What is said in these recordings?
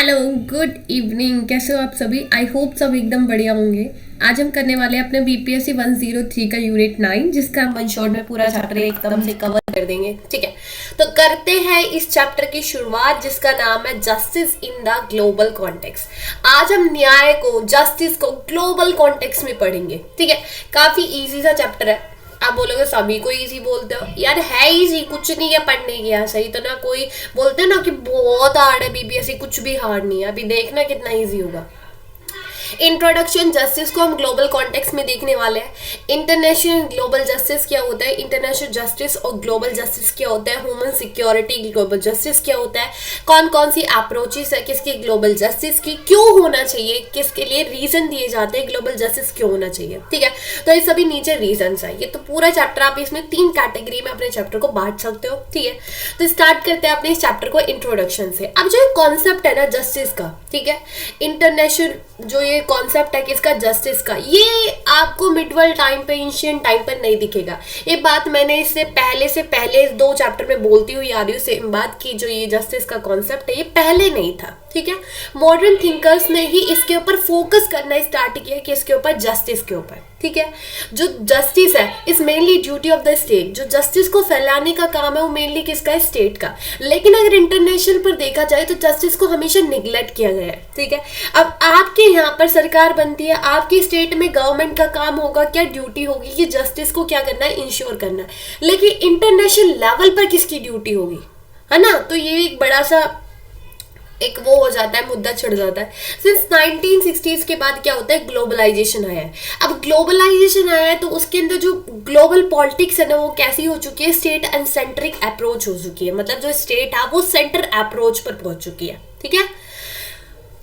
Hello, good evening. कैसे हो आप सभी? आई होप सब एकदम बढ़िया होंगे। आज हम करने वाले हैं अपने बीपीएससी 103 का यूनिट 9, जिसका हम वन शॉट में पूरा चैप्टर एकदम से कवर कर देंगे। ठीक है, तो करते हैं इस चैप्टर की शुरुआत, जिसका नाम है justice in the global context. आज हम न्याय को, जस्टिस को ग्लोबल कॉन्टेक्स्ट में पढ़ेंगे। ठीक है, काफी इजी सा चैप्टर है। आप बोलोगे सभी को इजी बोलते हो, यार है इजी, कुछ नहीं है पढ़ने की। ऐसा ही तो ना कोई बोलते हैं ना कि बहुत हार्ड है बीपीएससी, कुछ भी हार्ड नहीं है। अभी देखना कितना इजी होगा। इंट्रोडक्शन जस्टिस को हम ग्लोबल कॉन्टेक्स्ट में देखने वाले हैं। इंटरनेशनल ग्लोबल जस्टिस क्या होता है, इंटरनेशनल जस्टिस और ग्लोबल जस्टिस क्या होता है, ह्यूमन सिक्योरिटी ग्लोबल जस्टिस क्या होता है, कौन कौन सी अप्रोचेस है किसकी ग्लोबल जस्टिस की, क्यों होना चाहिए, किसके लिए रीजन दिए जाते हैं ग्लोबल जस्टिस क्यों होना चाहिए। ठीक है, तो ये सभी नीचे रीजन है। ये तो पूरा चैप्टर आप इसमें 3 कैटेगरी में अपने चैप्टर को बांट सकते हो। ठीक है, तो स्टार्ट करते हैं अपने इस चैप्टर को इंट्रोडक्शन से। अब जो कॉन्सेप्ट है ना जस्टिस का, ठीक है, इंटरनेशनल जो ये कॉन्सेप्ट है किसका, जस्टिस का, ये आपको मिडवल टाइम पे, एंशिएंट टाइम पर नहीं दिखेगा। ये बात मैंने इससे पहले 2 चैप्टर में बोलती हुई आ रही हूँ सेम बात की। जो ये जस्टिस का कॉन्सेप्ट है ये पहले नहीं था। ठीक है, मॉडर्न थिंकर्स ने ही इसके ऊपर फोकस करना स्टार्ट किया कि इसके ऊपर, जस्टिस के ऊपर। ठीक है, जो जस्टिस है is mainly duty of the state. जो जस्टिस को फैलाने का काम है वो मेनली किसका है, स्टेट का। लेकिन अगर इंटरनेशनल पर देखा जाए तो जस्टिस को हमेशा निगलेक्ट किया गया है। ठीक है, अब आपके यहाँ पर सरकार बनती है, आपकी स्टेट में गवर्नमेंट का काम होगा, क्या ड्यूटी होगी कि जस्टिस को क्या करना है, इंश्योर करना है। लेकिन इंटरनेशनल लेवल पर किसकी ड्यूटी होगी, है ना। तो ये एक बड़ा सा एक वो हो जाता है, मुद्दा छिड़ जाता है। सिंस 1960s के बाद क्या होता है, ग्लोबलाइजेशन आया है। अब ग्लोबलाइजेशन आया है तो उसके अंदर जो ग्लोबल पॉलिटिक्स है ना वो कैसी हो चुकी है, स्टेट एंड सेंट्रिक अप्रोच हो चुकी है। मतलब जो स्टेट है वो सेंटर अप्रोच पर पहुंच चुकी है। ठीक है,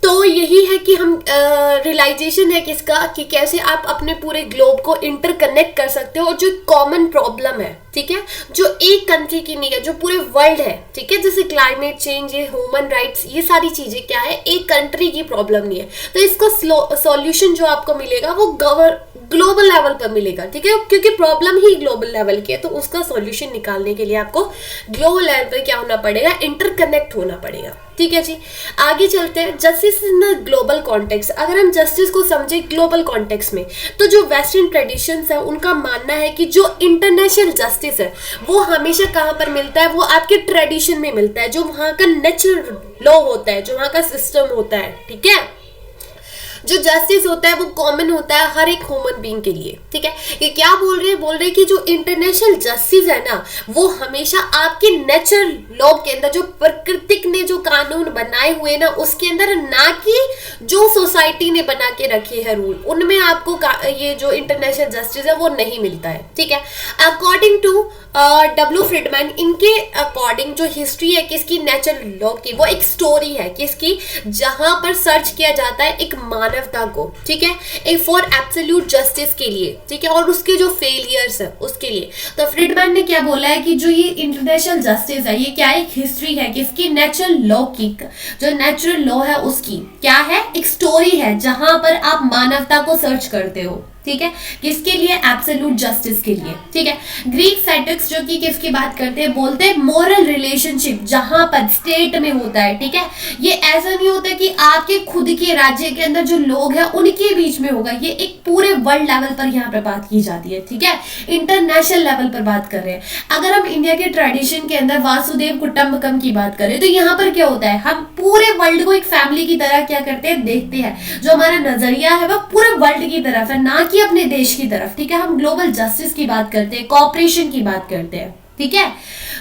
तो यही है कि हम रियलाइजेशन है किसका, कि कैसे आप अपने पूरे ग्लोब को इंटरकनेक्ट कर सकते हो। और जो कॉमन प्रॉब्लम है, ठीक है, जो एक कंट्री की नहीं है, जो पूरे वर्ल्ड है, ठीक है, जैसे क्लाइमेट चेंज, ये ह्यूमन राइट्स, ये सारी चीजें क्या है, एक कंट्री की प्रॉब्लम नहीं है। तो इसको सॉल्यूशन जो आपको मिलेगा वो ग्लोबल लेवल पर मिलेगा। ठीक है, क्योंकि प्रॉब्लम ही ग्लोबल लेवल की है, तो उसका सॉल्यूशन निकालने के लिए आपको ग्लोबल लेवल पर क्या होना पड़ेगा, इंटरकनेक्ट होना पड़ेगा। ठीक है जी, आगे चलते हैं। Justice in the global context. अगर हम जस्टिस को समझे ग्लोबल कॉन्टेक्स्ट में, तो जो वेस्टर्न ट्रेडिशंस है उनका मानना है कि जो इंटरनेशनल जस्टिस है वो हमेशा कहाँ पर मिलता है, वो आपके ट्रेडिशन में मिलता है, जो वहाँ का नेचुरल लॉ होता है, जो वहाँ का सिस्टम होता है। ठीक है, जो जस्टिस होता है वो कॉमन होता है हर एक ह्यूमन बीइंग के लिए। ठीक है, ये क्या बोल रहे हैं कि जो इंटरनेशनल जस्टिस है ना वो हमेशा आपके नेचुरल लॉ के अंदर, जो प्रकृतिक ने जो कानून बनाए हुए ना उसके अंदर, ना कि जो सोसाइटी ने बना के रखे हैं रूल, उनमें आपको ये जो इंटरनेशनल जस्टिस है वो नहीं मिलता है। ठीक है, अकॉर्डिंग टू डब्ल्यू फ्रीडमैन, इनके अकॉर्डिंग जो हिस्ट्री है किसकी, नेचुरल लॉ की, वो एक स्टोरी है किसकी, जहां पर सर्च किया जाता है एक मानवता को। ठीक है, एक फॉर एब्सोल्यूट जस्टिस के लिए। ठीक है, और उसके जो फेलियर्स है उसके लिए। तो फ्रीडमैन ने क्या बोला है कि जो ये इंटरनेशनल जस्टिस है ये क्या, एक हिस्ट्री है किसकी, नेचुरल लॉ की। जो नेचुरल लॉ है उसकी क्या है, एक स्टोरी है जहां पर आप मानवता को सर्च करते हो। ठीक है, किसके लिए, एब्सोल्यूट जस्टिस के लिए। ठीक है, ग्रीक सेटिक्स जो कि किसकी बात करते हैं, बोलते हैं मोरल रिलेशनशिप जहां पर स्टेट में होता है। ठीक है, ये ऐसा नहीं होता कि आपके खुद के राज्य के अंदर जो लोग हैं उनके बीच में होगा, ये एक पूरे वर्ल्ड लेवल पर यहाँ पर बात की जाती है। ठीक है, इंटरनेशनल लेवल पर बात कर रहे हैं। अगर हम इंडिया के ट्रेडिशन के अंदर वासुदेव कुटुंबकम की बात करें तो यहाँ पर क्या होता है, हम पूरे वर्ल्ड को एक फैमिली की तरह क्या करते हैं, देखते हैं। जो हमारा नजरिया है वह पूरे वर्ल्ड की तरफ है, ना कि अपने देश की तरफ। ठीक है, हम ग्लोबल जस्टिस की बात करते हैं, कोऑपरेशन की बात करते हैं। ठीक है,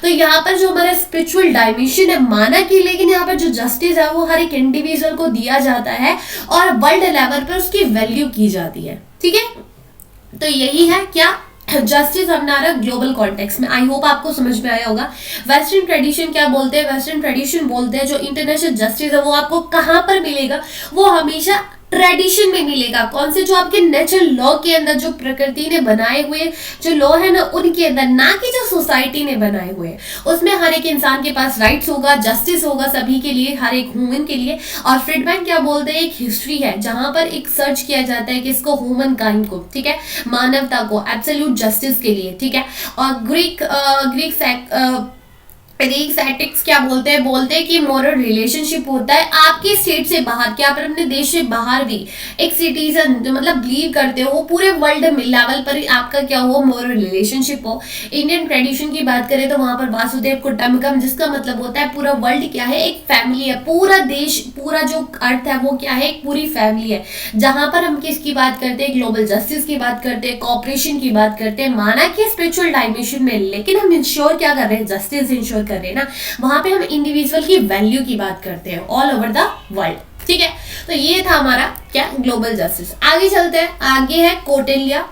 तो यहाँ पर जो हमारा स्पिरिचुअल डायमेंशन है माना कि, लेकिन यहाँ पर जो जस्टिस है वो हर एक इंडिविजुअल को दिया जाता है और वर्ल्ड लेवल पर उसकी वैल्यू की जाती है। ठीक है, तो यही है क्या, जस्टिस हमारा ग्लोबल कॉन्टेक्स्ट में। आई होप आपको समझ में आया होगा। वेस्टर्न ट्रेडिशन क्या बोलते हैं, वेस्टर्न ट्रेडिशन बोलते हैं जो इंटरनेशनल जस्टिस है वो आपको कहाँ पर मिलेगा, वो हमेशा ट्रेडिशन में मिलेगा। कौन से, जो आपके नेचुरल लॉ के अंदर, जो प्रकृति ने बनाए हुए जो लॉ है ना उनके अंदर, ना कि जो सोसाइटी ने बनाए हुए। उसमें हर एक इंसान के पास राइट्स होगा, जस्टिस होगा सभी के लिए, हर एक ह्यूमन के लिए। और फ्रीडमैन क्या बोलते हैं, एक हिस्ट्री है जहां पर एक सर्च किया जाता है किसको, ह्यूमन काइंड को। ठीक है, मानवता को, एब्सोल्यूट जस्टिस के लिए। ठीक है, और ग्रीक एथिक्स एथिक्स क्या बोलते हैं कि मोरल रिलेशनशिप होता है आपके स्टेट से बाहर, क्या आप अपने देश से बाहर भी एक सिटीजन मतलब बिलीव करते हो पूरे वर्ल्ड लेवल पर आपका क्या हो मोरल रिलेशनशिप हो। इंडियन ट्रेडिशन की बात करें तो वहां पर वासुदेव कुटुंबकम, जिसका मतलब होता है पूरा वर्ल्ड क्या है एक फैमिली है, पूरा देश पूरा जो अर्थ है वो क्या है एक पूरी फैमिली है। जहां पर हम किसकी बात करते हैं ग्लोबल जस्टिस की बात करते हैं, कॉपरेशन की बात करते हैं, माना कि स्पिरिचुअल डायमेंशन में, लेकिन हम इंश्योर क्या कर रहे हैं जस्टिस इंश्योर कर रहे हैं ना। वहां पे हम इंडिविजुअल की वैल्यू की बात करते हैं ऑल ओवर द वर्ल्ड। ठीक है, तो ये था हमारा क्या ग्लोबल जस्टिस। आगे चलते हैं, आगे है कौटिल्य,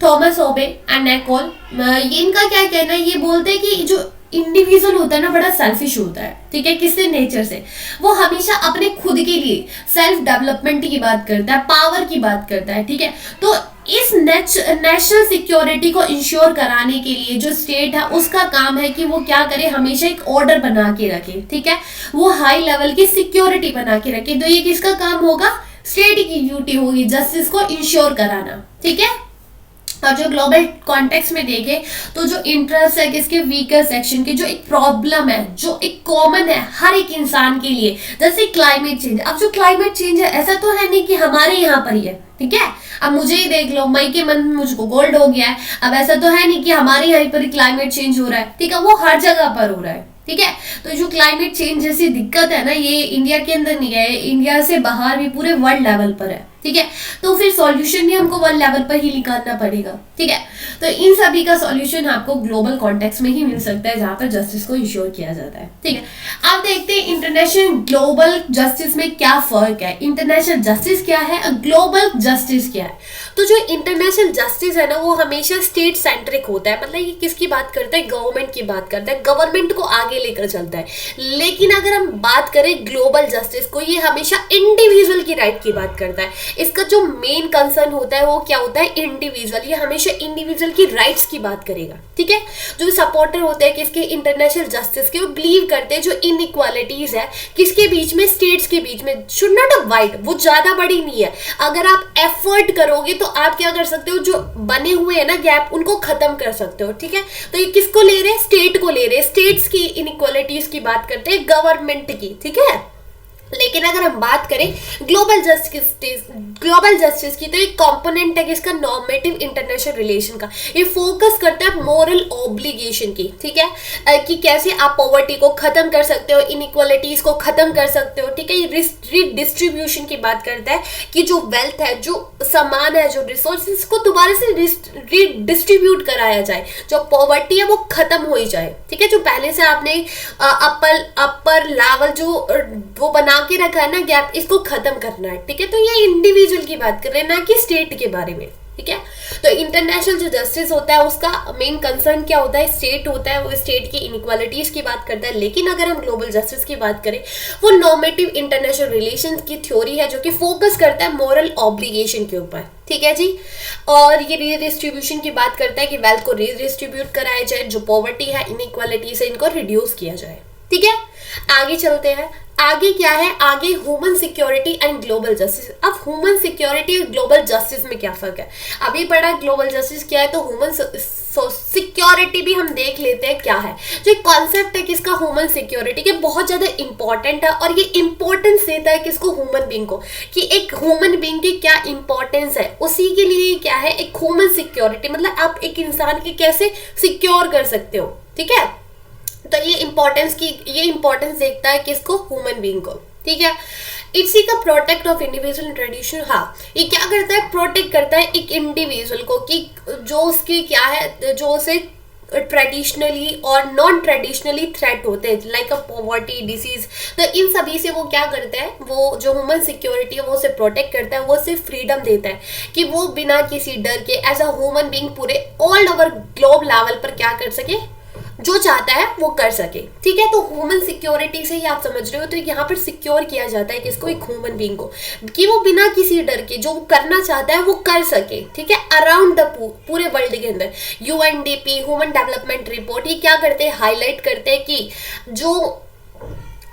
थॉमस होबे एंड नेकोल। इनका क्या कहना है, ये बोलते हैं कि जो इंडिविजुअल होता है ना बड़ा सेल्फिश होता है। ठीक है, किससे नेचर से, वो हमेशा अपने खुद के लिए सेल्फ डेवलपमेंट की बात करता है, पावर की बात करता है। ठीक है, तो इस नेशनल सिक्योरिटी को इंश्योर कराने के लिए जो स्टेट है उसका काम है कि वो क्या करे, हमेशा एक ऑर्डर बना के रखे। ठीक है, वो हाई लेवल की सिक्योरिटी बना के रखे। तो ये किसका काम होगा, स्टेट की ड्यूटी होगी जस्टिस को इंश्योर कराना। ठीक है, और जो ग्लोबल कॉन्टेक्स्ट में देखें तो जो इंटरेस्ट है किसके वीकर सेक्शन के, जो एक प्रॉब्लम है जो एक कॉमन है हर एक इंसान के लिए, जैसे क्लाइमेट चेंज। अब जो क्लाइमेट चेंज है ऐसा तो है नहीं कि हमारे यहाँ पर ही है। ठीक है, अब मुझे ही देख लो, मई के मंथ मुझको कोल्ड हो गया है। अब ऐसा तो है नहीं कि हमारे यहाँ पर क्लाइमेट चेंज हो रहा है। ठीक है, वो हर जगह पर हो रहा है। ठीक है, तो जो क्लाइमेट चेंज जैसी दिक्कत है ना, ये इंडिया के अंदर नहीं है, इंडिया से बाहर भी पूरे वर्ल्ड लेवल पर है। ठीक है, तो फिर सॉल्यूशन भी हमको वर्ल्ड लेवल पर ही निकालना पड़ेगा। ठीक है, तो इन सभी का सॉल्यूशन आपको ग्लोबल कॉन्टेक्स्ट में ही मिल सकता है, जहां पर जस्टिस को इंश्योर किया जाता है। ठीक है, अब देखते हैं इंटरनेशनल ग्लोबल जस्टिस में क्या फर्क है, इंटरनेशनल जस्टिस क्या है और ग्लोबल जस्टिस क्या है। तो जो इंटरनेशनल जस्टिस है ना वो हमेशा स्टेट सेंट्रिक होता है, मतलब ये किसकी बात करता है, गवर्नमेंट की बात करता है, गवर्नमेंट को आगे लेकर चलता है। लेकिन अगर हम बात करें ग्लोबल जस्टिस को, ये हमेशा इंडिविजुअल की राइट की बात करता है। इसका जो मेन कंसर्न होता है वो क्या होता है, इंडिविजुअल, ये हमेशा इंडिविजुअल की राइट्स की बात करेगा। ठीक है, जो सपोर्टर होते हैं किसके, इंटरनेशनल जस्टिस के, वो बिलीव करते हैं जो इनइक्वालिटीज है किसके बीच में, स्टेट्स के बीच में, शुड नॉट अ वाइड, वो ज्यादा बड़ी नहीं है। अगर आप एफर्ट करोगे तो आप क्या कर सकते हो, जो बने हुए हैं ना गैप उनको खत्म कर सकते हो। ठीक है, तो ये किसको ले रहे हैं, स्टेट को ले रहे हैं, स्टेट्स की इनइक्वालिटीज की बात करते हैं, गवर्नमेंट की। ठीक है, लेकिन अगर हम बात करें ग्लोबल जस्टिस की, तो एक कंपोनेंट है किसका, नॉर्मेटिव इंटरनेशनल रिलेशन का। ये फोकस करता है मोरल ऑब्लिगेशन की। ठीक है, कि कैसे आप पॉवर्टी को खत्म कर सकते हो, इनइक्वालिटीज को खत्म कर सकते हो। ठीक है, ये रीडिस्ट्रीब्यूशन की बात करता है कि जो वेल्थ है, जो सामान है, जो रिसोर्सेज को दोबारा से रीडिस्ट्रीब्यूट कराया जाए, जो पॉवर्टी है वो खत्म हो ही जाए। ठीक है, जो पहले से आपने अपर लेवल जो वो बना के रखा है ना गैप, इसको खत्म करना है। ठीक है, तो ये इंडिविजुअल की बात कर रहे हैं ना कि स्टेट के बारे में। ठीक है, तो इंटरनेशनल जो जस्टिस होता है उसका मेन कंसर्न क्या होता है, स्टेट होता है, वो स्टेट की इनइक्वालिटीज की बात करता है। लेकिन अगर हम ग्लोबल जस्टिस की बात करें, वो नॉर्मेटिव इंटरनेशनल रिलेशंस की थ्योरी है जो कि फोकस करता है मोरल ऑब्लिगेशन के ऊपर। ठीक है जी, और ये रीडिस्ट्रीब्यूशन की बात करता है कि वेल्थ को रीडिस्ट्रीब्यूट कराया जाए, जो पॉवर्टी है, इनइक्वालिटीज है, इनको रिड्यूस किया जाए। ठीक है, आगे चलते हैं, आगे क्या है, आगे human security and global justice. अब ह्यूमन सिक्योरिटी और ग्लोबल जस्टिस में क्या फर्क है, अभी पढ़ा ग्लोबल जस्टिस क्या है, तो ह्यूमन सिक्योरिटी भी हम देख लेते हैं क्या है। जो कॉन्सेप्ट है किसका, ह्यूमन सिक्योरिटी के, बहुत ज्यादा इंपॉर्टेंट है और ये इंपॉर्टेंस देता है किसको, ह्यूमन बीइंग को, कि एक ह्यूमन बीइंग की क्या इंपॉर्टेंस है। उसी के लिए क्या है एक ह्यूमन सिक्योरिटी, मतलब आप एक इंसान की कैसे सिक्योर कर सकते हो। ठीक है, तो ये इंपॉर्टेंस देखता है किसको, ह्यूमन बीइंग को। ठीक है, इसी का प्रोटेक्ट ऑफ इंडिविजुअल ट्रेडिशन। हाँ, ये क्या करता है, प्रोटेक्ट करता है एक इंडिविजुअल को कि जो उसकी क्या है, जो उसे ट्रेडिशनली और नॉन ट्रेडिशनली थ्रेट होते हैं, लाइक अ पॉवर्टी, डिसीज। तो इन सभी से वो क्या करता है, वो जो ह्यूमन सिक्योरिटी है वो उसे प्रोटेक्ट करता है, वो उसे फ्रीडम देता है कि वो बिना किसी डर के एज अ ह्यूमन बीइंग पूरे ऑल ओवर ग्लोब लेवल पर क्या कर सके, जो चाहता है वो कर सके। ठीक है, तो ह्यूमन सिक्योरिटी से ही आप समझ रहे हो, तो यहाँ पर सिक्योर किया जाता है किसको, एक ह्यूमन बीइंग को, कि वो बिना किसी डर के जो करना चाहता है वो कर सके। ठीक है, अराउंड द पूरे वर्ल्ड के अंदर यूएनडीपी ह्यूमन डेवलपमेंट रिपोर्ट ये क्या करते हैं, हाईलाइट करते हैं कि जो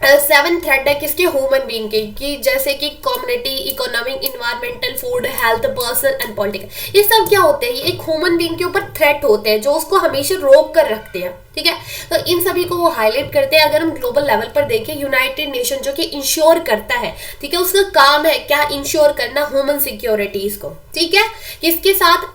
सेवन थ्रेट है किसके, ह्यूमन बीइंग के, कि जैसे कि community, economic, environmental, food, health, personal and political. ये सब क्या होते हैं, ये एक ह्यूमन बीइंग के ऊपर थ्रेट होते हैं जो उसको हमेशा रोक कर रखते हैं, ठीक है। तो इन सभी को वो हाईलाइट करते हैं। अगर हम ग्लोबल लेवल पर देखें, यूनाइटेड नेशन जो कि इंश्योर करता है, ठीक है, उसका काम है क्या, इंश्योर करना ह्यूमन सिक्योरिटीज को, ठीक है, किसके साथ,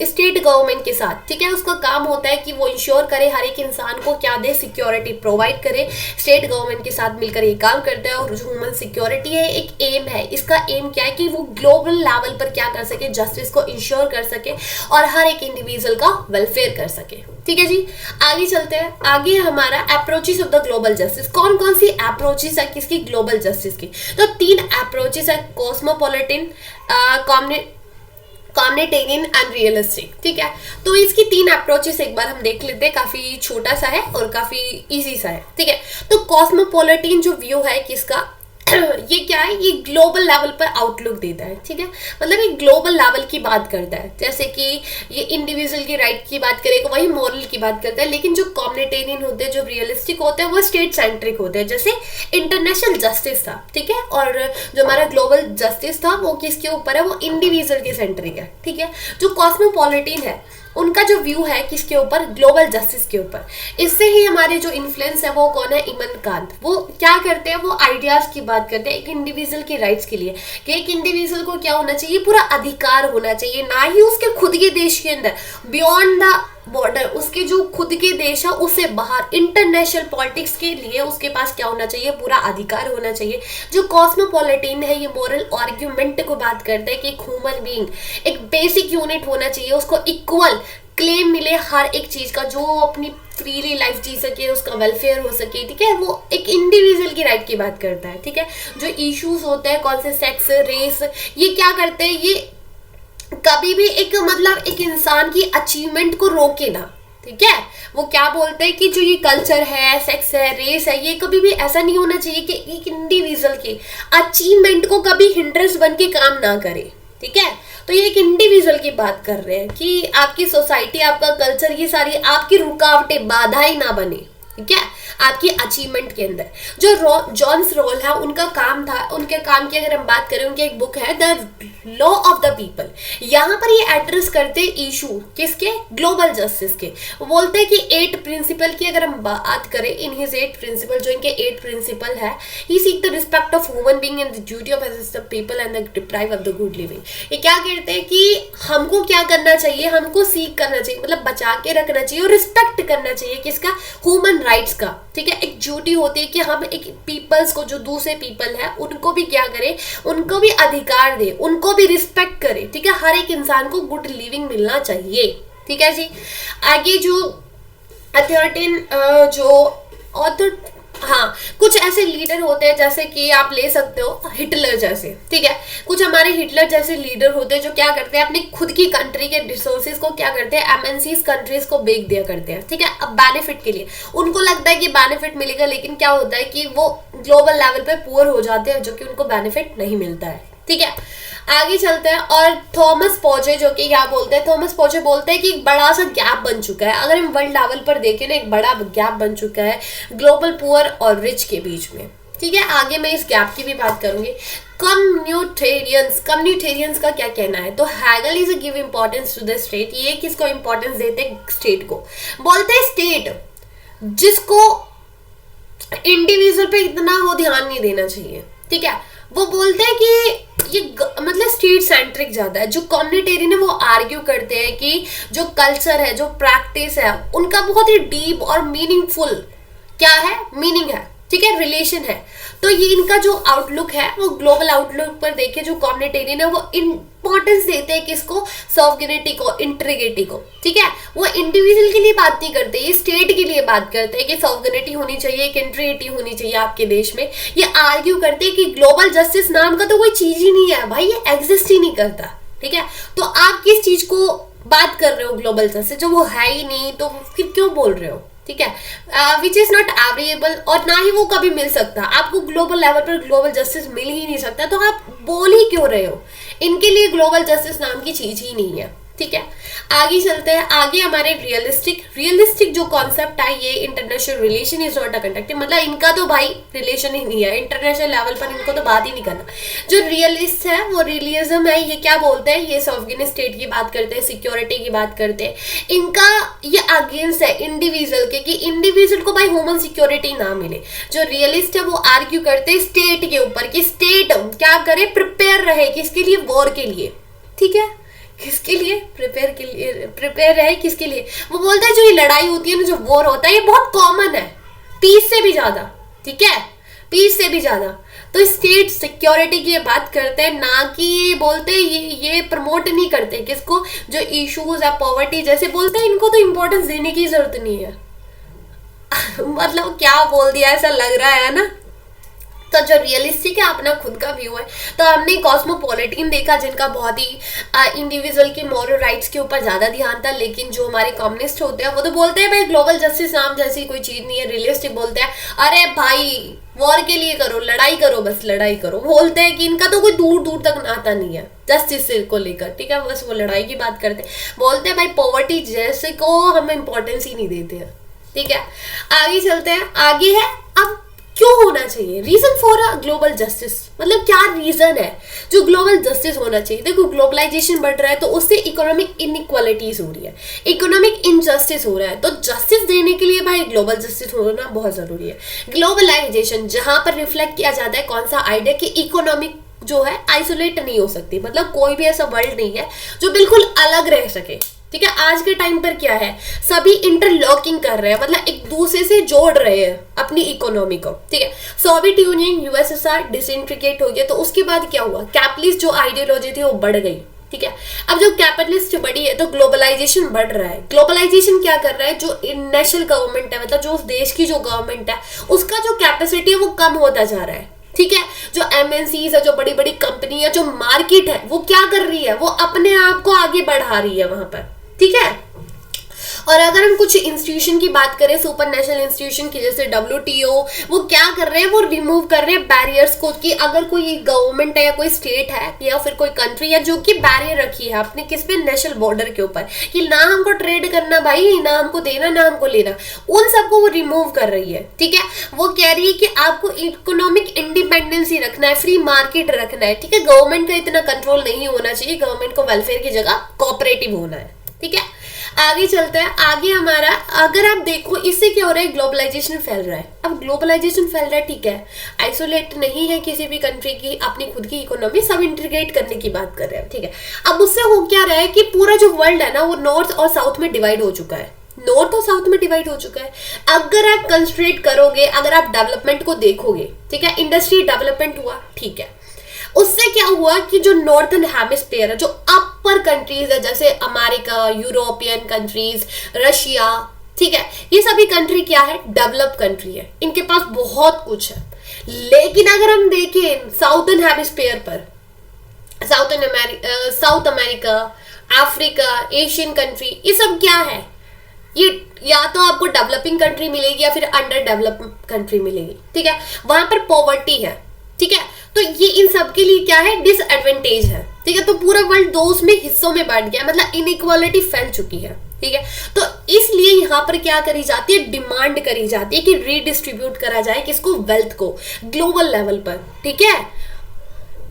स्टेट गवर्नमेंट के साथ, ठीक है। उसका काम होता है कि वो इंश्योर करे हर एक इंसान को क्या दे, सिक्योरिटी प्रोवाइड करे। स्टेट गवर्नमेंट के साथ मिलकर ये काम करता है। और जो ह्यूमन सिक्योरिटी है एक एम है, इसका एम क्या है कि वो ग्लोबल लेवल पर क्या कर सके, जस्टिस को इंश्योर कर सके और हर एक इंडिविजुअल का वेलफेयर कर सके, ठीक है जी। आगे चलते हैं। आगे हमारा approaches of the global justice. कौन कौन सी अप्रोचेस है किसकी, ग्लोबल जस्टिस की? तो 3 अप्रोचेस है, कॉस्मोपॉलिटन, कॉम्युनिटेरियन एंड रियलिस्टिक, ठीक है। तो इसकी 3 अप्रोचेस एक बार हम देख लेते हैं। काफी छोटा सा है और काफी इजी सा है, ठीक है। तो कॉस्मोपॉलिटन जो व्यू है किसका, ये क्या है, ये ग्लोबल लेवल पर आउटलुक देता है, ठीक है। मतलब ये ग्लोबल लेवल की बात करता है, जैसे कि ये इंडिविजुअल की राइट की बात करेगा, वही मॉरल की बात करता है। लेकिन जो कॉम्युनिटेरियन होते हैं, जो रियलिस्टिक होते हैं, वो स्टेट सेंट्रिक होते हैं। जैसे इंटरनेशनल जस्टिस था, ठीक है, और जो हमारा ग्लोबल जस्टिस था वो किसके ऊपर है, वो इंडिविजुअल के सेंट्रिक है, ठीक है। जो कॉस्मोपॉलिटन है उनका जो व्यू है किसके ऊपर, ग्लोबल जस्टिस के ऊपर। इससे ही हमारे जो इन्फ्लुएंस है वो कौन है, इमन कांत। वो क्या करते हैं, वो आइडियाज की बात करते हैं एक इंडिविजुअल की राइट्स के लिए, कि एक इंडिविजुअल को क्या होना चाहिए, पूरा अधिकार होना चाहिए, ना ही उसके खुद के देश के अंदर, बियॉन्ड द बॉर्डर, उसके जो खुद के देश है उससे बाहर, इंटरनेशनल पॉलिटिक्स के लिए उसके पास क्या होना चाहिए, पूरा अधिकार होना चाहिए। जो कॉस्मोपॉलिटन है ये मोरल आर्ग्यूमेंट को बात करता है कि एक ह्यूमन बीइंग एक बेसिक यूनिट होना चाहिए, उसको इक्वल क्लेम मिले हर एक चीज का, जो अपनी फ्रीली लाइफ जी सके, उसका वेलफेयर हो सके, ठीक है। वो एक इंडिविजुअल की राइट की बात करता है, ठीक है। जो इश्यूज होते हैं कौन से, सेक्स, रेस, ये क्या करते हैं, ये कभी भी एक मतलब एक इंसान की अचीवमेंट को रोके ना, ठीक है। वो क्या बोलते हैं कि जो ये कल्चर है, सेक्स है, रेस है, ये कभी भी ऐसा नहीं होना चाहिए कि एक इंडिविजुअल की अचीवमेंट को कभी हिंड्रेंस बन के काम ना करे, ठीक है। तो ये एक इंडिविजुअल की बात कर रहे हैं कि आपकी सोसाइटी, आपका कल्चर, ये सारी आपकी रुकावटें, बाधाएं ना बने, ठीक है, आपकी अचीवमेंट के अंदर। जो जॉन्स रोल है उनका काम था, उनके काम की अगर हम बात करें, उनकी एक बुक है the law of the people. यहाँ पर ये एड्रेस करते इशू किसके, ग्लोबल जस्टिस के। वो बोलते हैं कि 8 प्रिंसिपल की अगर हम बात करें, इन हिज 8 प्रिंसिपल, जो इनके 8 प्रिंसिपल है, he seek the respect of human being and the duty of assist the people and the deprive of the good living. ये क्या कहते हैं कि हमको क्या करना चाहिए, हमको सीक करना चाहिए, मतलब बचा के रखना चाहिए और रिस्पेक्ट करना चाहिए किसका, ह्यूमन राइट्स का, ठीक है। एक ड्यूटी होती है कि हम एक पीपल्स को, जो दूसरे पीपल है, उनको भी क्या करें, उनको भी अधिकार दे, उनको भी रिस्पेक्ट करे, ठीक है। हर एक इंसान को गुड लिविंग मिलना चाहिए, ठीक है जी। आगे जो अथॉरिटेन जो ऑथर, हाँ, कुछ ऐसे लीडर होते हैं जैसे कि आप ले सकते हो हिटलर जैसे, ठीक है। कुछ हमारे हिटलर जैसे लीडर होते हैं जो क्या करते हैं, अपनी खुद की कंट्री के रिसोर्सेज को क्या करते हैं, एमएनसीज कंट्रीज को बेच दिया करते हैं, ठीक है। अब बेनिफिट के लिए उनको लगता है कि बेनिफिट मिलेगा, लेकिन क्या होता है कि वो ग्लोबल लेवल पे पुअर हो जाते हैं, जो कि उनको बेनिफिट नहीं मिलता है, ठीक है। आगे चलते हैं। और थॉमस पोजे जो कि क्या बोलते हैं, थॉमस पोजे बोलते हैं कि एक बड़ा सा गैप बन चुका है, अगर हम वर्ल्ड लेवल पर देखें ना, एक बड़ा गैप बन चुका है ग्लोबल पुअर और रिच के बीच में, ठीक है। आगे मैं इस गैप की भी बात करूंगी। कम्युनिटेरियंस का क्या कहना है, तो Hegel is give importance to the state. ये किसको इंपॉर्टेंस देते हैं, स्टेट को। बोलते हैं स्टेट जिसको इंडिविजुअल पे इतना वो ध्यान नहीं देना चाहिए, ठीक है। वो बोलते हैं कि ये मतलब स्टेट सेंट्रिक ज्यादा है। जो कम्युनिटेरियन है वो आर्ग्यू करते हैं कि जो कल्चर है, जो प्रैक्टिस है, उनका बहुत ही डीप और मीनिंगफुल क्या है, मीनिंग है, ठीक है, रिलेशन है। तो ये इनका जो आउटलुक है वो ग्लोबल आउटलुक पर देखे, जो कम्युनिटेरियन है वो इंपॉर्टेंस देते हैं किसको, सॉवरेनिटी को, इंटीग्रिटी को, ठीक है। वो इंडिविजुअल के लिए बात नहीं करते, ये स्टेट के लिए बात करते हैं कि सॉवरेनिटी होनी चाहिए, एक इंटीग्रिटी होनी चाहिए आपके देश में। ये आर्ग्यू करते हैं कि ग्लोबल जस्टिस नाम का तो कोई चीज ही नहीं है भाई, ये एग्जिस्ट ही नहीं करता, ठीक है। तो आप किस चीज को बात कर रहे हो, ग्लोबल जस्टिस, जो वो है ही नहीं, तो फिर क्यों बोल रहे हो, ठीक है। विच इज नॉट अवेलेबल, और ना ही वो कभी मिल सकता। आपको ग्लोबल लेवल पर ग्लोबल जस्टिस मिल ही नहीं सकता, तो आप बोल ही क्यों रहे हो। इनके लिए ग्लोबल जस्टिस नाम की चीज ही नहीं है, ठीक है। आगे चलते हैं। आगे हमारे रियलिस्टिक जो कॉन्सेप्ट है, ये international relation is not a conductive, मतलब इनका तो भाई रिलेशन ही नहीं है, इंटरनेशनल लेवल पर इनको तो बात ही नहीं करना। जो रियलिस्ट है वो रियलिज्म है, ये क्या बोलते हैं, ये सॉवरेन स्टेट की बात करते हैं, सिक्योरिटी की बात करते हैं। इनका ये अगेंस्ट है इंडिविजुअल के, कि इंडिविजुअल को भाई ह्यूमन सिक्योरिटी ना मिले। जो रियलिस्ट है वो आर्ग्यू करते हैं स्टेट के ऊपर, कि स्टेट क्या करे, प्रिपेयर रहे किसके लिए, वॉर के लिए। ठीक है, किसके लिए प्रिपेयर रहे, किसके लिए, वो बोलता है जो ये लड़ाई होती है ना, जो वॉर होता है, ये बहुत कॉमन है, पीस से भी ज्यादा। ठीक है, पीस से भी ज्यादा। तो स्टेट सिक्योरिटी की बात करते हैं, ना कि ये बोलते हैं, ये प्रमोट नहीं करते किसको, जो इश्यूज है पॉवर्टी जैसे बोलते हैं, इनको तो इंपॉर्टेंस देने की जरूरत नहीं है। मतलब क्या बोल दिया ऐसा लग रहा है ना। तो जो रियलिस्टिक है अपना खुद का व्यू है। तो हमने कॉस्मोपॉलिटन देखा जिनका बहुत ही इंडिविजुअल की मॉरल राइट्स के ऊपर ज्यादा ध्यान था, लेकिन जो हमारे कम्युनिस्ट होते हैं वो तो बोलते हैं भाई ग्लोबल जस्टिस नाम जैसी कोई चीज नहीं है। रियलिस्टिक बोलते हैं अरे भाई वॉर के लिए करो, लड़ाई करो, बस लड़ाई करो। बोलते हैं कि इनका तो कोई दूर दूर तक नाता नहीं है जस्टिस को लेकर। ठीक है, बस वो लड़ाई की बात करते हैं। बोलते हैं भाई पॉवर्टी जैसे को हम इम्पोर्टेंस ही नहीं देते हैं। ठीक है, आगे चलते हैं। आगे है अब क्यों होना चाहिए, reason for a global justice, मतलब क्या रीजन है जो ग्लोबल जस्टिस होना चाहिए। देखो ग्लोबलाइजेशन बढ़ रहा है तो उससे इकोनॉमिक इनइक्वालिटीज हो रही है, इकोनॉमिक इनजस्टिस हो रहा है। तो जस्टिस देने के लिए भाई ग्लोबल जस्टिस होना बहुत जरूरी है। ग्लोबलाइजेशन जहां पर रिफ्लेक्ट किया जाता है कौन सा आइडिया कि इकोनॉमिक जो है आइसोलेट नहीं हो सकती, मतलब कोई भी ऐसा वर्ल्ड नहीं है जो बिल्कुल अलग रह सके। ठीक है, आज के टाइम पर क्या है, सभी इंटरलॉकिंग कर रहे हैं, मतलब एक दूसरे से जोड़ रहे हैं अपनी इकोनॉमी को। ठीक है, सोवियत यूनियन यूएसएसआर डिसइंटीग्रेट हो गया, तो उसके बाद क्या हुआ, कैपिटलिस्ट जो आइडियोलॉजी थी वो बढ़ गई। ठीक है, अब जो कैपिटलिस्ट बढ़ी है तो ग्लोबलाइजेशन बढ़ रहा है। ग्लोबलाइजेशन क्या कर रहा है, जो नेशनल गवर्नमेंट है, मतलब जो उस देश की जो गवर्नमेंट है उसका जो कैपेसिटी है वो कम होता जा रहा है। ठीक है, जो एमएनसीज है, जो बड़ी बड़ी कंपनी है, जो मार्केट है, वो क्या कर रही है, वो अपने आप को आगे बढ़ा रही है वहां पर। ठीक है, और अगर हम कुछ इंस्टीट्यूशन की बात करें, सुपर नेशनल इंस्टीट्यूशन की जैसे WTO, वो क्या कर रहे हैं, वो रिमूव कर रहे हैं बैरियर्स को, कि अगर कोई गवर्नमेंट है या कोई स्टेट है या फिर कोई कंट्री है जो कि बैरियर रखी है अपने किस पे, नेशनल बॉर्डर के ऊपर, कि ना हमको ट्रेड करना भाई, ना हमको देना, ना हमको लेना, उन सबको वो रिमूव कर रही है। ठीक है, वो कह रही है कि आपको इकोनॉमिक इंडिपेंडेंसी रखना है, फ्री मार्केट रखना है। ठीक है, गवर्नमेंट का इतना कंट्रोल नहीं होना चाहिए, गवर्नमेंट को वेलफेयर की जगह कोऑपरेटिव होना है। ठीक है, आगे चलते हैं। आगे हमारा अगर आप देखो इससे क्या हो रहा है, ग्लोबलाइजेशन फैल रहा है। अब ग्लोबलाइजेशन फैल रहा है, ठीक है, आइसोलेट नहीं है किसी भी कंट्री की अपनी खुद की इकोनॉमी, सब इंटीग्रेट करने की बात कर रहे हैं। ठीक है, अब उससे हो क्या रहा है कि पूरा जो वर्ल्ड है ना वो नॉर्थ और साउथ में डिवाइड हो चुका है, नॉर्थ और साउथ में डिवाइड हो चुका है। अगर आप कंसंट्रेट करोगे, अगर आप डेवलपमेंट को देखोगे, ठीक है, इंडस्ट्री डेवलपमेंट हुआ, ठीक है, उससे क्या हुआ कि जो नॉर्थन हेमिस्फीयर है, जो अपर कंट्रीज है जैसे अमेरिका, यूरोपियन कंट्रीज, रशिया, ठीक है, ये सभी कंट्री क्या है, डेवलप कंट्री है, इनके पास बहुत कुछ है। लेकिन अगर हम देखें साउथर्न हेमिस्फीयर पर, south America, Africa, Asian country, ये सब क्या है, ये या तो आपको डेवलपिंग कंट्री मिलेगी या फिर अंडर डेवलप कंट्री मिलेगी। ठीक है, वहां पर पॉवर्टी है। ठीक है, तो ये इन सब के लिए क्या है, डिसएडवांटेज है। ठीक है, तो पूरा वर्ल्ड दो उसमें हिस्सों में बांट गया, मतलब इनइक्वालिटी फैल चुकी है। ठीक है, तो इसलिए यहाँ पर क्या करी जाती है, डिमांड करी जाती है कि रीडिस्ट्रीब्यूट करा जाए किसको, वेल्थ को, ग्लोबल लेवल पर। ठीक है,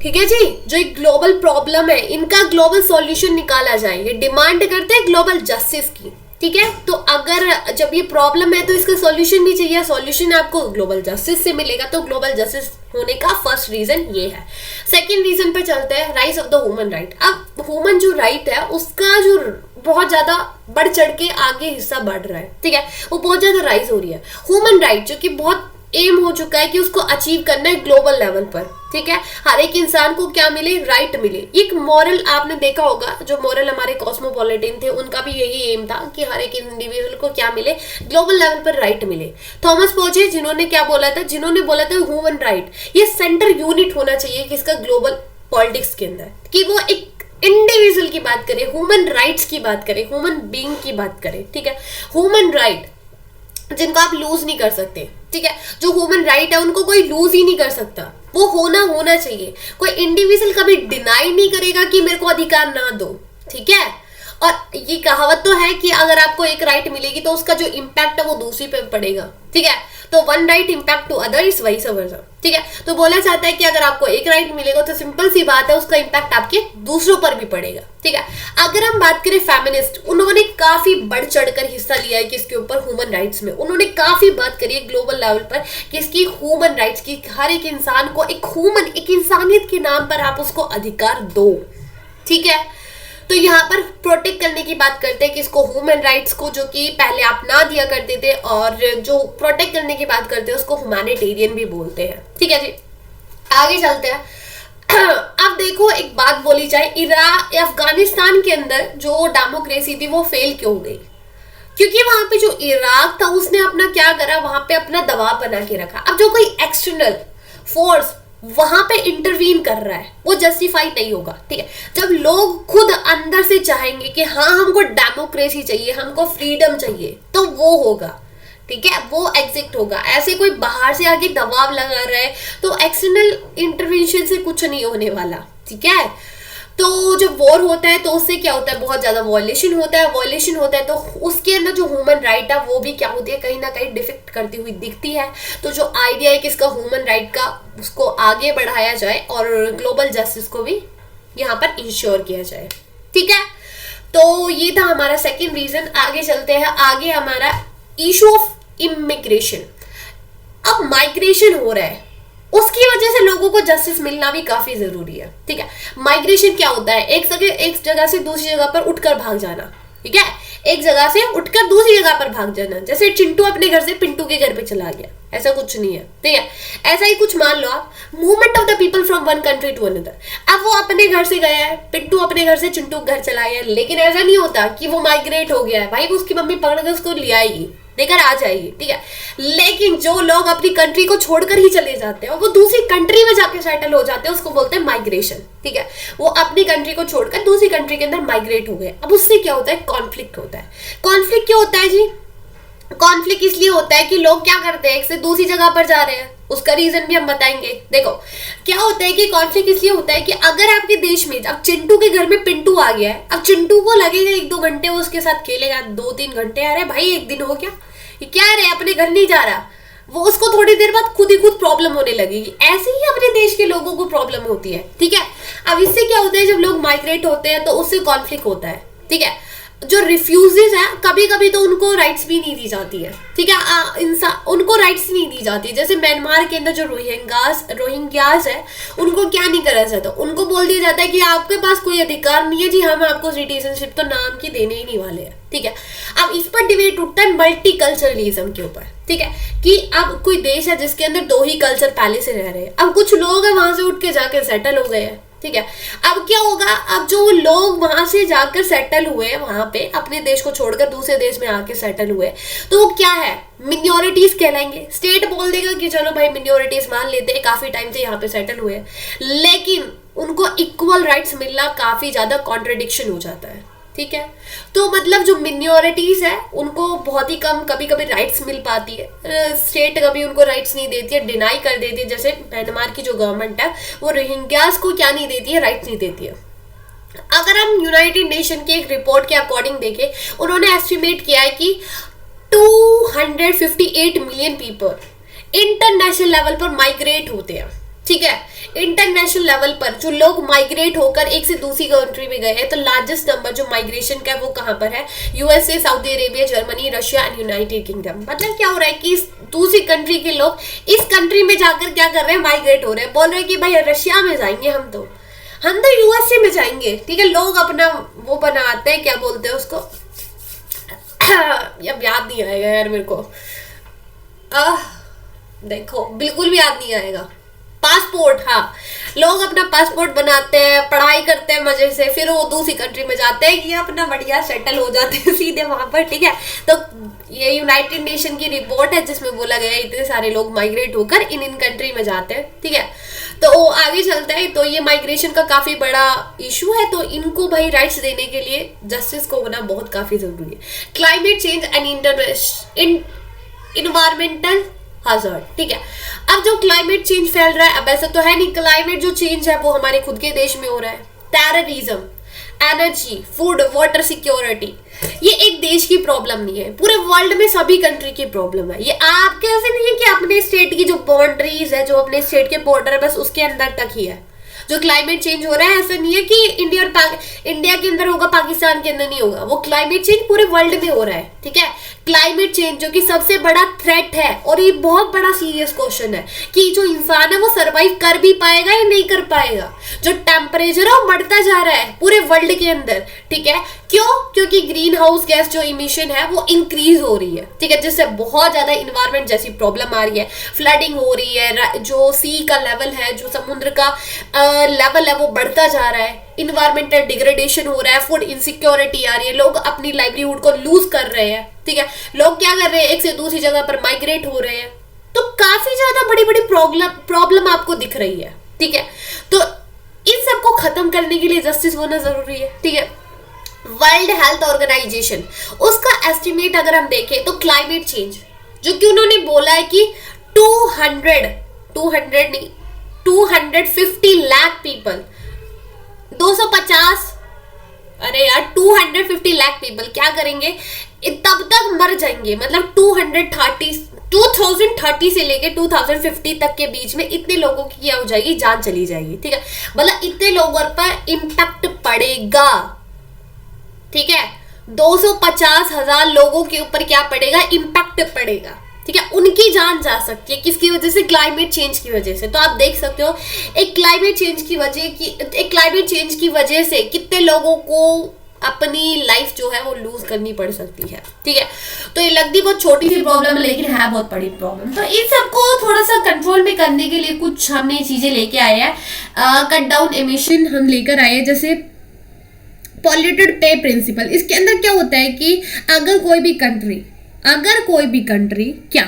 ठीक है जी, जो एक ग्लोबल प्रॉब्लम है इनका ग्लोबल सॉल्यूशन निकाला जाए, ये डिमांड करते हैं ग्लोबल जस्टिस की। ठीक है, तो अगर जब ये प्रॉब्लम है तो इसका सॉल्यूशन भी चाहिए, सॉल्यूशन आपको ग्लोबल जस्टिस से मिलेगा। तो ग्लोबल जस्टिस होने का फर्स्ट रीजन ये है। सेकंड रीजन पे चलते हैं, rise of the human right. अब ह्यूमन जो राइट है उसका जो बहुत ज्यादा बढ़ चढ़ के आगे हिस्सा बढ़ रहा है। ठीक है, वो बहुत ज्यादा राइज हो रही है। ह्यूमन राइट जो कि बहुत एम हो चुका है कि उसको अचीव करना है ग्लोबल लेवल पर। ठीक है, हर एक इंसान को क्या मिले, राइट मिले। एक मॉरल आपने देखा होगा, जो मॉरल हमारे कॉस्मोपॉलिटन थे उनका भी यही एम था कि हर एक इंडिविजुअल को क्या मिले, ग्लोबल लेवल पर राइट मिले। थॉमस पोजे जिन्होंने क्या बोला था, जिन्होंने बोला था ह्यूमन राइट ये सेंटर यूनिट होना चाहिए किसका, ग्लोबल पॉलिटिक्स के अंदर, कि वो एक इंडिविजुअल की बात करें, ह्यूमन राइट्स की बात करें, ह्यूमन बीइंग की बात करें। ठीक है, ह्यूमन राइट जिनको आप लूज नहीं कर सकते। ठीक है, जो ह्यूमन राइट है उनको कोई लूज ही नहीं कर सकता, वो होना चाहिए। कोई इंडिविजुअल कभी डिनाई नहीं करेगा कि मेरे को अधिकार ना दो। ठीक है, और ये कहावत तो है कि अगर आपको एक राइट मिलेगी तो उसका जो इम्पैक्ट है वो दूसरी पे पड़ेगा, ठीक है। तो one right impact to other is vice versa, ठीक है। तो बोला जाता है कि अगर आपको एक राइट मिलेगा तो सिंपल सी बात है उसका इम्पैक्ट आपके दूसरों पर भी पड़ेगा, ठीक है। अगर हम बात करें फेमिनिस्ट, उन्होंने काफी बढ़ चढ़कर हिस्सा लिया है किसके ऊपर, ह्यूमन राइट्स में। उन्होंने काफी बात करी है ग्लोबल लेवल पर कि इसकी ह्यूमन राइट्स की, हर एक इंसान को एक ह्यूमन, एक इंसानियत के नाम पर आप उसको अधिकार दो, ठीक है। तो यहाँ पर प्रोटेक्ट करने की बात करते हैं कि इसको ह्यूमन राइट्स को, जो कि पहले आप ना दिया करते थे, और जो प्रोटेक्ट करने की बात करते हैं उसको ह्यूमैनिटेरियन भी बोलते हैं, ठीक है जी। आगे चलते हैं। अब देखो, एक बात बोली जाए, इराक, अफगानिस्तान के अंदर जो डेमोक्रेसी थी वो फेल क्यों गई? क्योंकि वहां पे जो इराक था उसने अपना क्या करा, वहां पे अपना दबाव बना के रखा। अब जो कोई एक्सटर्नल फोर्स वहां पे इंटरवीन कर रहा है वो जस्टिफाई नहीं होगा, ठीक है। जब लोग खुद अंदर से चाहेंगे कि हाँ हमको डेमोक्रेसी चाहिए, हमको फ्रीडम चाहिए, तो वो होगा, ठीक है, वो एग्जिस्ट होगा। ऐसे कोई बाहर से आके दबाव लगा रहा है तो एक्सटर्नल इंटरवेंशन से कुछ नहीं होने वाला, ठीक है। तो जब वॉर होता है तो उससे क्या होता है, बहुत ज्यादा वॉयलेशन होता है। वॉयलेशन होता है तो उसके अंदर जो ह्यूमन राइट है वो भी क्या होती है, कहीं ना कहीं डिफेक्ट करती हुई दिखती है। तो जो आइडिया है कि इसका ह्यूमन राइट का, उसको आगे बढ़ाया जाए और ग्लोबल जस्टिस को भी यहाँ पर इंश्योर किया जाए, ठीक है। तो ये था हमारा सेकेंड रीजन। आगे चलते हैं, आगे हमारा इशू ऑफ इमिग्रेशन। अब माइग्रेशन हो रहा है, उसकी वजह से लोगों को जस्टिस मिलना भी काफी जरूरी है, ठीक है। माइग्रेशन क्या होता है, एक जगह से दूसरी जगह पर उठकर भाग जाना, ठीक है। एक जगह से उठकर दूसरी जगह पर भाग जाना, जैसे चिंटू अपने घर से पिंटू के घर पे चला गया, ऐसा कुछ नहीं है, ठीक है। ऐसा ही कुछ मान लो आप, movement of the people from one country to another. अब वो अपने घर से गया है, पिंटू अपने घर से चिंटू घर चला गया, लेकिन ऐसा नहीं होता कि वो माइग्रेट हो गया है, भाई उसकी मम्मी पकड़ कर उसको ले आएगी, लेकर आ जाएगी, ठीक है। लेकिन जो लोग अपनी कंट्री को छोड़कर ही चले जाते हैं और वो दूसरी कंट्री में जाके सेटल हो जाते हैं, उसको बोलते हैं माइग्रेशन, ठीक है। वो अपनी कंट्री को छोड़कर दूसरी कंट्री के अंदर माइग्रेट हो गए। अब उससे क्या होता है, कॉन्फ्लिक्ट होता है। कॉन्फ्लिक्ट क्यों होता है जी? कॉन्फ्लिक्ट इसलिए होता है कि लोग क्या करते हैं, एक से दूसरी जगह पर जा रहे हैं, उसका रीजन भी हम बताएंगे। देखो क्या होता है कि कॉन्फ्लिक्ट इसलिए होता है कि अगर आपके देश में, अब चिंटू के घर में पिंटू आ गया है, अब चिंटू को लगेगा 1-2 घंटे वो उसके साथ खेलेगा, 2-3 घंटे, अरे भाई 1 दिन हो गया, ये क्या है, अपने घर नहीं जा रहा, वो उसको थोड़ी देर बाद खुद ही खुद प्रॉब्लम होने लगेगी। ऐसे ही अपने देश के लोगों को प्रॉब्लम होती है, ठीक है। अब इससे क्या होता है, जब लोग माइग्रेट होते हैं तो उससे कॉन्फ्लिक्ट होता है, ठीक है। जो रिफ्यूजीज है, कभी कभी तो उनको राइट्स भी नहीं दी जाती है, ठीक है। इंसान उनको राइट्स नहीं दी जाती। जैसे म्यांमार के अंदर जो रोहिंग्यास है, उनको क्या नहीं करा जाता, उनको बोल दिया जाता है कि आपके पास कोई अधिकार नहीं है जी, हम आपको सिटीजनशिप तो नाम की देने ही नहीं वाले हैं, ठीक है। अब इस पर डिबेट उठता है मल्टीकल्चरलिज्म के ऊपर, ठीक है, कि अब कोई देश है जिसके अंदर 2 ही कल्चर पहले से रह रहे हैं, अब कुछ लोग हैं वहां से उठ के जाकर सेटल हो गए हैं, ठीक है। अब क्या होगा, अब जो लोग वहां से जाकर सेटल हुए, वहां पे अपने देश को छोड़कर दूसरे देश में आके सेटल हुए, तो वो क्या है, मिनोरिटीज कहलाएंगे। स्टेट बोल देगा कि चलो भाई मिनोरिटीज मान लेते हैं, काफी टाइम से यहाँ पे सेटल हुए, लेकिन उनको इक्वल राइट्स मिलना काफी ज्यादा कॉन्ट्रडिक्शन हो जाता है, ठीक है। तो मतलब जो मिनोरिटीज है उनको बहुत ही कम कभी कभी राइट्स मिल पाती है, स्टेट कभी उनको राइट्स नहीं देती है, डिनाई कर देती है। जैसे म्यांमार की जो गवर्नमेंट है वो रोहिंग्यास को क्या नहीं देती है, राइट्स नहीं देती है। अगर हम यूनाइटेड नेशन की एक रिपोर्ट के अकॉर्डिंग देखें, उन्होंने एस्टिमेट किया है कि 258 मिलियन पीपल इंटरनेशनल लेवल पर माइग्रेट होते हैं, ठीक है। इंटरनेशनल लेवल पर जो लोग माइग्रेट होकर एक से दूसरी कंट्री में गए हैं, तो लार्जेस्ट नंबर जो माइग्रेशन का है वो कहां पर है, USA, Saudi Arabia, Germany, Russia and United kingdom. मतलब क्या हो रहा है कि दूसरी कंट्री के लोग इस कंट्री में जाकर क्या कर रहे हैं, माइग्रेट हो रहे हैं, बोल रहे हैं कि भाई रशिया में जाएंगे, हम तो यूएसए में जाएंगे, ठीक है। लोग अपना वो बनाते हैं, क्या बोलते हैं उसको, अब याद नहीं आएगा यार मेरे को, देखो बिल्कुल भी याद नहीं आएगा। पासपोर्ट, हाँ, लोग अपना पासपोर्ट बनाते हैं, पढ़ाई करते हैं मजे से, फिर वो दूसरी कंट्री में जाते हैं कि अपना बढ़िया सेटल हो जाते हैं सीधे वहां पर, ठीक है। तो ये यूनाइटेड नेशन की रिपोर्ट है जिसमें बोला गया है इतने सारे लोग माइग्रेट होकर इन क्ंट्री में जाते हैं, ठीक है। तो आगे चलता है, तो ये माइग्रेशन का काफी बड़ा इशू है, तो इनको भाई राइट्स देने के लिए जस्टिस को होना बहुत काफी जरूरी है। Climate change and environmental hazard, ठीक है। अब जो क्लाइमेट चेंज फैल रहा है, अब ऐसा तो है नहीं, क्लाइमेट जो चेंज है वो हमारे खुद के देश में हो रहा है। Terrorism, energy, food, water security, ये एक देश की प्रॉब्लम नहीं है, पूरे वर्ल्ड में सभी कंट्री की प्रॉब्लम है। ये आपके ऐसे नहीं है कि अपने स्टेट की जो बाउंड्रीज है, जो अपने स्टेट के बॉर्डर है, बस उसके अंदर तक ही है। जो क्लाइमेट चेंज हो रहा है ऐसा नहीं है कि इंडिया के अंदर होगा, पाकिस्तान के अंदर नहीं होगा, वो क्लाइमेट चेंज पूरे वर्ल्ड में हो रहा है। ठीक है, क्लाइमेट चेंज जो कि सबसे बड़ा थ्रेट है, और ये बहुत बड़ा सीरियस क्वेश्चन है कि जो इंसान है वो सरवाइव कर भी पाएगा या नहीं कर पाएगा। जो टेम्परेचर है वो बढ़ता जा रहा है पूरे वर्ल्ड के अंदर। ठीक है, क्यों? क्योंकि ग्रीन हाउस गैस जो इमिशन है वो इंक्रीज हो रही है। ठीक है, जिससे बहुत ज्यादा इन्वायरमेंट जैसी प्रॉब्लम आ रही है, फ्लडिंग हो रही है, जो सी का लेवल है, जो समुद्र का लेवल है वो बढ़ता जा रहा है, इन्वायरमेंटल डिग्रेडेशन हो रहा है, फूड इनसिक्योरिटी आ रही है, लोग अपनी लाइवलीहुड को लूज कर रहे हैं। ठीक है, लोग क्या कर रहे हैं, एक से दूसरी जगह पर माइग्रेट हो रहे हैं। तो काफी ज्यादा बड़ी बड़ी प्रॉब्लम आपको दिख रही है। ठीक है, तो इन सबको खत्म करने के लिए जस्टिस होना जरूरी है। ठीक है, वर्ल्ड हेल्थ ऑर्गेनाइजेशन, उसका एस्टिमेट अगर हम देखें तो क्लाइमेट चेंज जो कि उन्होंने बोला है कि 250 लाख पीपल, 250, अरे यार 250 लाख पीपल क्या करेंगे, तब तक मर जाएंगे। मतलब 2030 से लेके 2050 तक के बीच में इतने लोगों की क्या हो जाएगी, जान चली जाएगी। ठीक है, मतलब इतने लोगों पर इम्पैक्ट पड़ेगा। ठीक है, 250,000 लोगों के ऊपर क्या पड़ेगा, इम्पैक्ट पड़ेगा। ठीक है, उनकी जान जा सकती है, किसकी वजह से, क्लाइमेट चेंज की वजह से। तो आप देख सकते हो एक क्लाइमेट चेंज की वजह से कितने लोगों को अपनी लाइफ जो है वो लूज करनी पड़ सकती है। ठीक है, तो ये लगती बहुत छोटी सी प्रॉब्लम है लेकिन है बहुत बड़ी प्रॉब्लम। तो इन सबको थोड़ा सा कंट्रोल में करने के लिए कुछ हमने चीजें लेके आए हैं। कट डाउन एमिशन हम लेकर आए हैं, जैसे पॉल्यूटेड पे प्रिंसिपल। इसके अंदर क्या होता है कि अगर कोई भी कंट्री क्या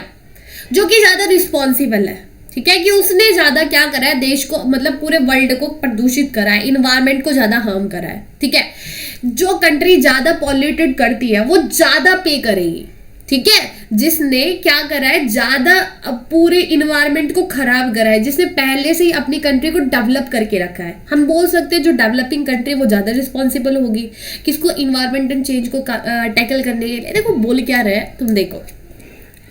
जो कि ज्यादा रिस्पॉन्सिबल है, ठीक है, कि उसने ज्यादा क्या करा है, देश को मतलब पूरे वर्ल्ड को प्रदूषित करा है, इन्वायरमेंट को ज्यादा हार्म करा है। ठीक है, जो कंट्री ज्यादा पॉल्यूटेड करती है वो ज्यादा पे करेगी। ठीक है, जिसने क्या करा है, ज्यादा पूरे इन्वायरमेंट को खराब करा है, जिसने पहले से ही अपनी कंट्री को डेवलप करके रखा है, हम बोल सकते हैं जो डेवलपिंग कंट्री वो ज्यादा रिस्पॉन्सिबल होगी किसको, इन्वायरमेंटल चेंज को टैकल करने के लिए। देखो बोल क्या रहा है, तुम देखो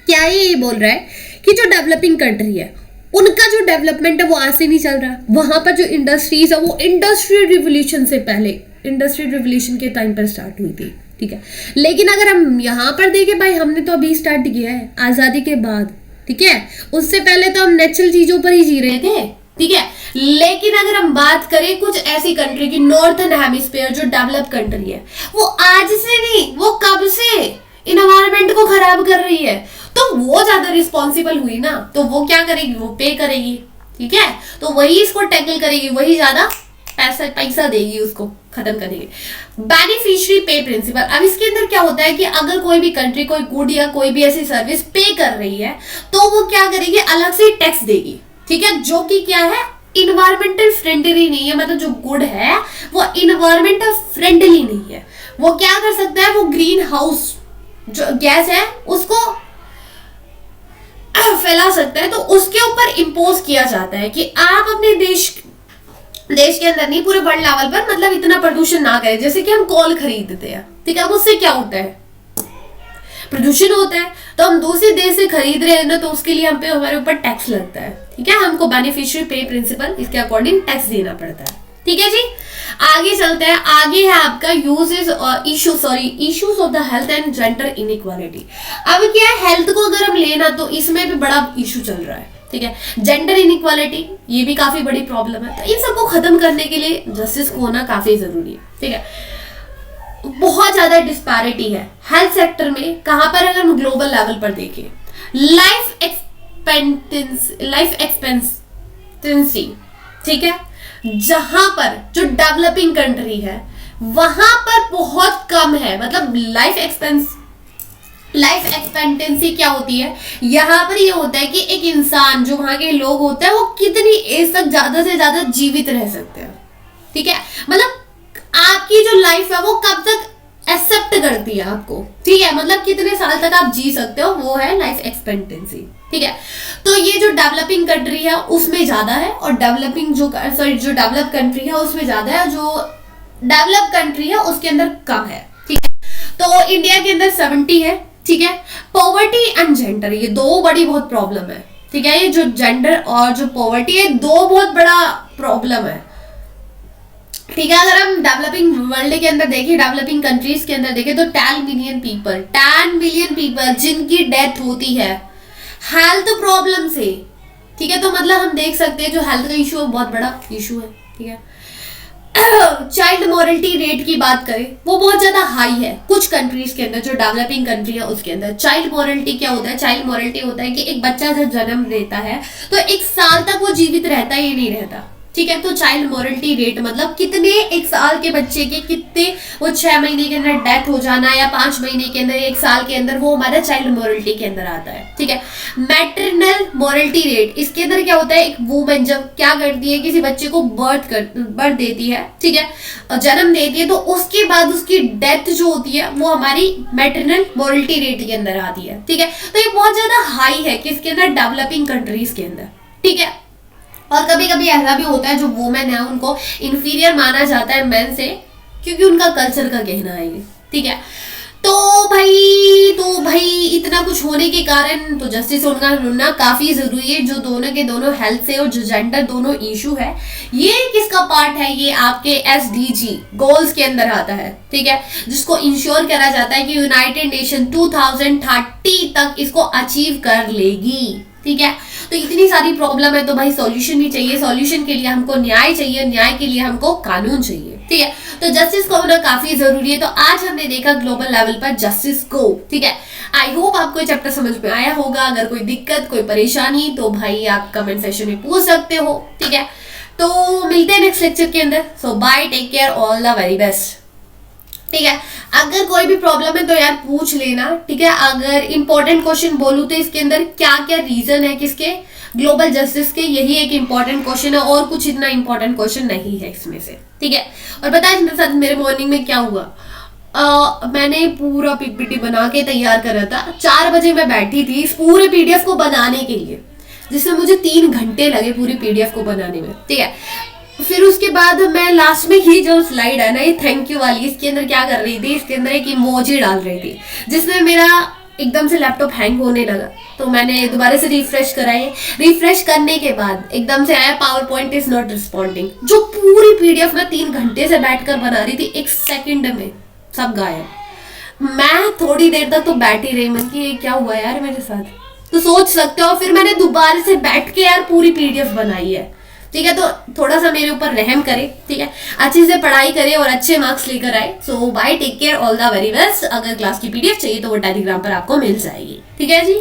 क्या ये बोल रहा है कि जो डेवलपिंग कंट्री है उनका जो डेवलपमेंट है वो आज से नहीं चल रहा, वहां पर जो इंडस्ट्रीज है वो इंडस्ट्रियल रिवोल्यूशन से पहले, इंडस्ट्रियल रिवोल्यूशन के टाइम पर स्टार्ट हुई थी। ठीक है, लेकिन अगर हम यहाँ पर देखें भाई, हमने तो अभी स्टार्ट किया है आजादी के बाद। ठीक है, उससे पहले तो हम नेचुरल चीजों पर ही जी रहे थे। ठीक है, लेकिन अगर हम बात करें कुछ ऐसी कंट्री की, नॉर्थर्न हेमिस्फीयर जो डेवलप कंट्री है, वो आज से नहीं, वो कब से इन्वायरमेंट को खराब कर रही है, तो वो ज्यादा रिस्पॉन्सिबल हुई ना, तो वो क्या करेगी, वो पे करेगी। ठीक है, तो वही इसको टैकल करेगी, वही ज्यादा पैसा देगी, उसको खत्म करेगी। बेनिफिशियरी पे प्रिंसिपल, अब इसके अंदर क्या होता है कि अगर कोई भी कंट्री कोई गुड या कोई भी ऐसी सर्विस पे कर रही है तो वो क्या करेगी, अलग से टैक्स देगी। ठीक है, जो कि क्या है, इन्वायरमेंटल फ्रेंडली नहीं है, मतलब जो गुड है वो इन्वायरमेंटल फ्रेंडली नहीं है। वो क्या कर सकता है, वो ग्रीन हाउस जो गैस है उसको फैला सकता है, तो उसके ऊपर इंपोज किया जाता है कि आप अपने देश के अंदर नहीं, पूरे वर्ल्ड लेवल पर मतलब इतना प्रदूषण ना करें। जैसे कि हम कोल खरीदते हैं, ठीक है, उससे क्या होता है, प्रदूषण होता है, तो हम दूसरे देश से खरीद रहे हैं ना, तो उसके लिए हम पे हमारे ऊपर टैक्स लगता है। ठीक है, हमको बेनिफिशियरी पे प्रिंसिपल इसके अकॉर्डिंग टैक्स देना पड़ता है। ठीक है जी, आगे चलते हैं। आगे है आपका यूजेस और issues of the health and gender inequality. अब क्या है, हेल्थ को अगर हम लेना तो इसमें भी बड़ा इशू चल रहा है। ठीक है, जेंडर इनइक्वालिटी ये भी काफी बड़ी प्रॉब्लम है, तो इन सबको खत्म करने के लिए जस्टिस को होना काफी जरूरी है। ठीक है, बहुत ज्यादा डिस्पैरिटी है हेल्थ सेक्टर में। कहां पर, अगर हम ग्लोबल लेवल पर देखें, लाइफ एक्सपेक्टेंसी, ठीक है, जहां पर जो डेवलपिंग कंट्री है वहां पर बहुत कम है, मतलब लाइफ एक्सपेक्टेंसी क्या होती है, यहां पर ये होता है कि एक इंसान जो वहां के लोग होते हैं वो कितनी एज तक ज्यादा से ज्यादा जीवित रह सकते हैं। ठीक है, मतलब आपकी जो लाइफ है वो कब तक एक्सेप्ट करती है आपको। ठीक है, मतलब कितने साल तक आप जी सकते हो, वो है लाइफ एक्सपेक्टेंसी। ठीक है, तो ये जो डेवलपिंग कंट्री है उसमें ज्यादा है, और जो डेवलप कंट्री है उसमें ज्यादा है, जो डेवलप कंट्री है उसके अंदर कम है, ठीक है। तो इंडिया के अंदर 70 है, ठीक है। पॉवर्टी एंड जेंडर, ये दो बड़ी बहुत प्रॉब्लम है, ठीक है। ये जो जेंडर और जो पॉवर्टी है, दो बहुत बड़ा प्रॉब्लम है, ठीक है। अगर हम डेवलपिंग वर्ल्ड के अंदर देखें, डेवलपिंग कंट्रीज के अंदर देखें, तो 10 मिलियन पीपल जिनकी डेथ होती है हेल्थ प्रॉब्लम से, ठीक है। तो मतलब हम देख सकते हैं जो हेल्थ का इशू है बहुत बड़ा इशू है, ठीक है। चाइल्ड मॉरलिटी रेट की बात करें, वो बहुत ज्यादा हाई है कुछ कंट्रीज के अंदर, जो डेवलपिंग कंट्री है उसके अंदर। चाइल्ड मॉरलिटी क्या होता है? चाइल्ड मॉरलिटी होता है कि एक बच्चा जब जन्म लेता है तो 1 साल तक वो जीवित रहता ही नहीं रहता, ठीक है। तो चाइल्ड मॉरलिटी रेट मतलब कितने 1 साल के बच्चे के कितने वो 6 महीने के अंदर डेथ हो जाना या 5 महीने के अंदर, 1 साल के अंदर, वो हमारा चाइल्ड मॉरलिटी के अंदर आता है, ठीक है। मैटरनल मॉरलिटी रेट, इसके अंदर क्या होता है? एक वूमेन जब क्या करती है, किसी बच्चे को बर्थ देती है, ठीक है, जन्म देती है, तो उसके बाद उसकी डेथ जो होती है वो हमारी मैटरनल मॉरलिटी रेट के अंदर आती है, ठीक है। तो ये बहुत ज्यादा हाई है किसके अंदर? डेवलपिंग कंट्रीज के अंदर, ठीक है। और कभी कभी ऐसा भी होता है जो वुमेन है उनको इंफीरियर माना जाता है मेन से, क्योंकि उनका कल्चर का कहना है ये, ठीक है। तो भाई इतना कुछ होने के कारण तो जस्टिस होना काफी जरूरी है। जो दोनों के दोनों हेल्थ से और जो जेंडर दोनों इशू है, ये किसका पार्ट है? ये आपके SDG गोल्स के अंदर आता है, ठीक है, जिसको इंश्योर करा जाता है कि यूनाइटेड नेशन 2030 तक इसको अचीव कर लेगी, ठीक है। तो इतनी सारी प्रॉब्लम है तो भाई सॉल्यूशन भी चाहिए, सॉल्यूशन के लिए हमको न्याय चाहिए, न्याय के लिए हमको कानून चाहिए, ठीक है। तो जस्टिस को होना काफी जरूरी है। तो आज हमने देखा ग्लोबल लेवल पर जस्टिस को, ठीक है। आई होप आपको ये चैप्टर समझ में आया होगा। अगर कोई दिक्कत, कोई परेशानी तो भाई आप कमेंट सेक्शन में पूछ सकते हो, ठीक है। तो मिलते हैं नेक्स्ट लेक्चर के अंदर। So bye, take care, all the very best, ठीक है। अगर कोई भी प्रॉब्लम है तो यार पूछ लेना, ठीक है। अगर इंपॉर्टेंट क्वेश्चन बोलूं तो इसके अंदर क्या क्या रीजन है किसके? ग्लोबल जस्टिस के, यही एक इंपॉर्टेंट क्वेश्चन है और कुछ इतना इंपॉर्टेंट क्वेश्चन नहीं है इसमें से, ठीक है। और बताया मेरे साथ मेरे मॉर्निंग में क्या हुआ, मैंने पूरा PPT बना के तैयार करा था। 4 बजे मैं बैठी थी इस पूरे PDF को बनाने के लिए, जिसमें मुझे 3 घंटे लगे पूरी PDF को बनाने में, ठीक है। फिर उसके बाद मैं लास्ट में ही जो स्लाइड है ना, ये थैंक यू वाली, इसके अंदर क्या कर रही थी, इसके अंदर एक इमोजी डाल रही थी, जिसमें मेरा एकदम से लैपटॉप हैंग होने लगा। तो मैंने दोबारा से रिफ्रेश कराई, रिफ्रेश करने के बाद एकदम से आया power point is not responding. जो पूरी PDF में 3 घंटे से बैठकर बना रही थी, 1 सेकंड में सब गायब। मैं थोड़ी देर तक तो बैठी रही, मैं कि क्या हुआ यार मेरे साथ, तो सोच सकते हो। फिर मैंने दोबारा से बैठ के यार पूरी PDF बनाई है, ठीक है। तो थोड़ा सा मेरे ऊपर रहम करे, ठीक है, अच्छे से पढ़ाई करे और अच्छे मार्क्स लेकर आए। So bye, take care, all the very best. अगर क्लास की PDF चाहिए तो वो टेलीग्राम पर आपको मिल जाएगी, ठीक है जी।